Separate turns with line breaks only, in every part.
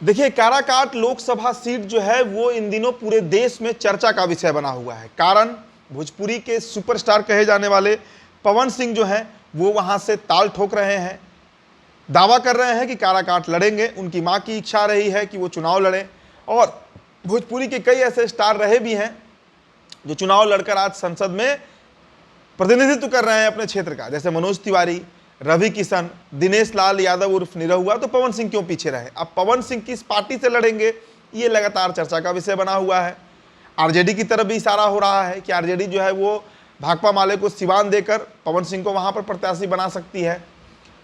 देखिए, काराकाट लोकसभा सीट जो है वो इन दिनों पूरे देश में चर्चा का विषय बना हुआ है। कारण भोजपुरी के सुपरस्टार कहे जाने वाले पवन सिंह जो हैं वो वहां से ताल ठोक रहे हैं, दावा कर रहे हैं कि काराकाट लड़ेंगे। उनकी मां की इच्छा रही है कि वो चुनाव लड़ें और भोजपुरी के कई ऐसे स्टार रहे भी हैं जो चुनाव लड़कर आज संसद में प्रतिनिधित्व कर रहे हैं अपने क्षेत्र का, जैसे मनोज तिवारी, रवि किशन, दिनेश लाल यादव उर्फ निरहुआ। तो पवन सिंह क्यों पीछे रहे? अब पवन सिंह किस पार्टी से लड़ेंगे, ये लगातार चर्चा का विषय बना हुआ है। आरजेडी की तरफ भी इशारा हो रहा है कि आरजेडी जो है वो भाकपा माले को सिवान देकर पवन सिंह को वहां पर प्रत्याशी बना सकती है।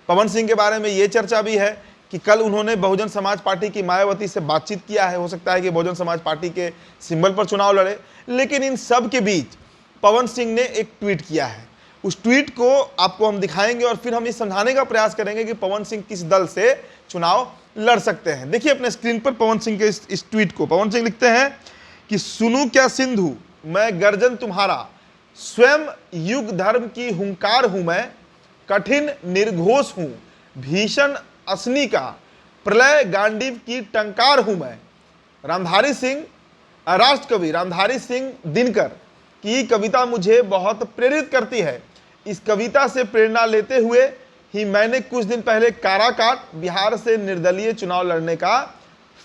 पवन सिंह के बारे में ये चर्चा भी है कि कल उन्होंने बहुजन समाज पार्टी की मायावती से बातचीत किया है। हो सकता है कि बहुजन समाज पार्टी के सिंबल पर चुनाव लड़े। लेकिन इन सब के बीच पवन सिंह ने एक ट्वीट किया है। उस ट्वीट को आपको हम दिखाएंगे और फिर हम ये समझाने का प्रयास करेंगे कि पवन सिंह किस दल से चुनाव लड़ सकते हैं। देखिए अपने स्क्रीन पर पवन सिंह के इस ट्वीट को। पवन सिंह लिखते हैं कि सुनू क्या सिंधु, मैं गर्जन तुम्हारा, स्वयं युग धर्म की हुंकार हूं मैं, कठिन निर्घोष हूं, भीषण असनी का, प्रलय गांडीव की टंकार हूं मैं। रामधारी सिंह, राष्ट्र कवि रामधारी सिंह दिनकर की कविता मुझे बहुत प्रेरित करती है। इस कविता से प्रेरणा लेते हुए ही मैंने कुछ दिन पहले काराकाट बिहार से निर्दलीय चुनाव लड़ने का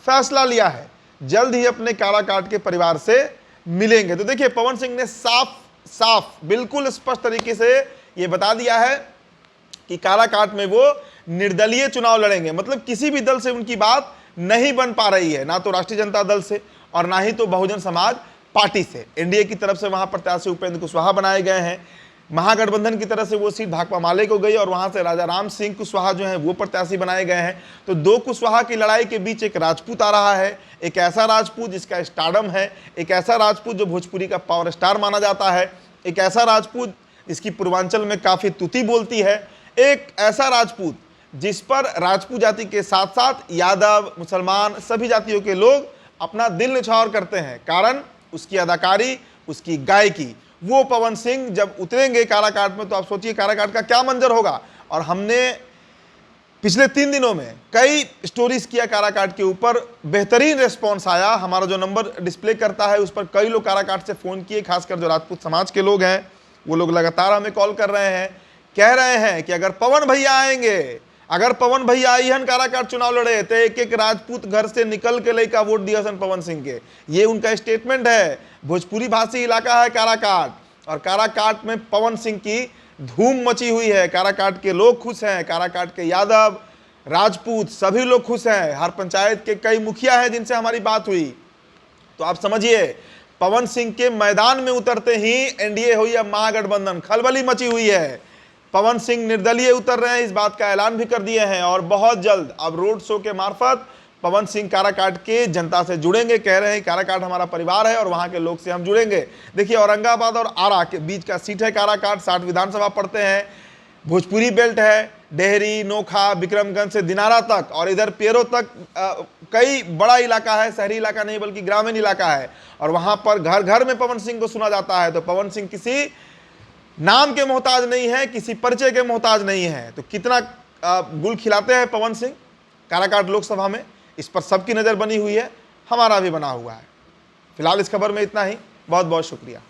फैसला लिया है। जल्द ही अपने काराकाट के परिवार से मिलेंगे। तो देखिए पवन सिंह ने साफ बिल्कुल स्पष्ट तरीके से ये बता दिया है कि काराकाट में वो निर्दलीय चुनाव लड़ेंगे। मतलब किसी भी दल से उनकी बात नहीं बन पा रही है, ना तो राष्ट्रीय जनता दल से और ना ही तो बहुजन समाज पार्टी से। एनडीए की तरफ से वहां प्रत्याशी उपेंद्र कुशवाहा बनाए गए हैं। महागठबंधन की तरफ से वो सीट भाकपा माले को गई और वहां से राजा राम सिंह कुशवाहा जो है वो प्रत्याशी बनाए गए हैं। तो दो कुशवाहा की लड़ाई के बीच एक राजपूत आ रहा है, एक ऐसा राजपूत जिसका स्टारडम है, एक ऐसा राजपूत जो भोजपुरी का पावर स्टार माना जाता है, एक ऐसा राजपूत जिसकी पूर्वांचल में काफी तुति बोलती है, एक ऐसा राजपूत जिस पर राजपूत जाति के साथ साथ यादव, मुसलमान सभी जातियों के लोग अपना दिल निछावर करते हैं। कारण उसकी अदाकारी, उसकी गायकी। वो पवन सिंह जब उतरेंगे काराकाट में तो आप सोचिए काराकाट का क्या मंजर होगा। और हमने पिछले 3 दिनों में कई स्टोरीज किया काराकाट के ऊपर, बेहतरीन रिस्पॉन्स आया। हमारा जो नंबर डिस्प्ले करता है उस पर कई लोग काराकाट से फ़ोन किए, खासकर जो राजपूत समाज के लोग हैं वो लोग लगातार हमें कॉल कर रहे हैं, कह रहे हैं कि अगर पवन भैया आएंगे, अगर पवन भैया आईहन काराकाट चुनाव लड़े तो एक एक राजपूत घर से निकल के लेकर वोट दिया सन पवन सिंह के। ये उनका स्टेटमेंट है। भोजपुरी भाषी इलाका है काराकाट और काराकाट में पवन सिंह की धूम मची हुई है। काराकाट के लोग खुश हैं, काराकाट के यादव, राजपूत सभी लोग खुश हैं। हर पंचायत के कई मुखिया हैं जिनसे हमारी बात हुई। तो आप समझिए पवन सिंह के मैदान में उतरते ही एनडीए हुई अब महागठबंधन, खलबली मची हुई है। पवन सिंह निर्दलीय उतर रहे हैं, इस बात का ऐलान भी कर दिए हैं और बहुत जल्द अब रोड शो के मार्फत पवन सिंह काराकाट के जनता से जुड़ेंगे। कह रहे हैं काराकाट हमारा परिवार है और वहां के लोग से हम जुड़ेंगे। देखिए औरंगाबाद और आरा के बीच का सीट है काराकाट, 60 विधानसभा पड़ते हैं। भोजपुरी बेल्ट है, डेहरी, नोखा, विक्रमगंज से दिनारा तक और इधर पेरो तक कई बड़ा इलाका है। शहरी इलाका नहीं बल्कि ग्रामीण इलाका है और वहां पर घर घर में पवन सिंह को सुना जाता है। तो पवन सिंह किसी नाम के मोहताज नहीं है, किसी परिचय के मोहताज नहीं है। तो कितना गुल खिलाते हैं पवन सिंह काराकाट लोकसभा में, इस पर सबकी नज़र बनी हुई है, हमारा भी बना हुआ है। फिलहाल इस खबर में इतना ही। बहुत बहुत शुक्रिया।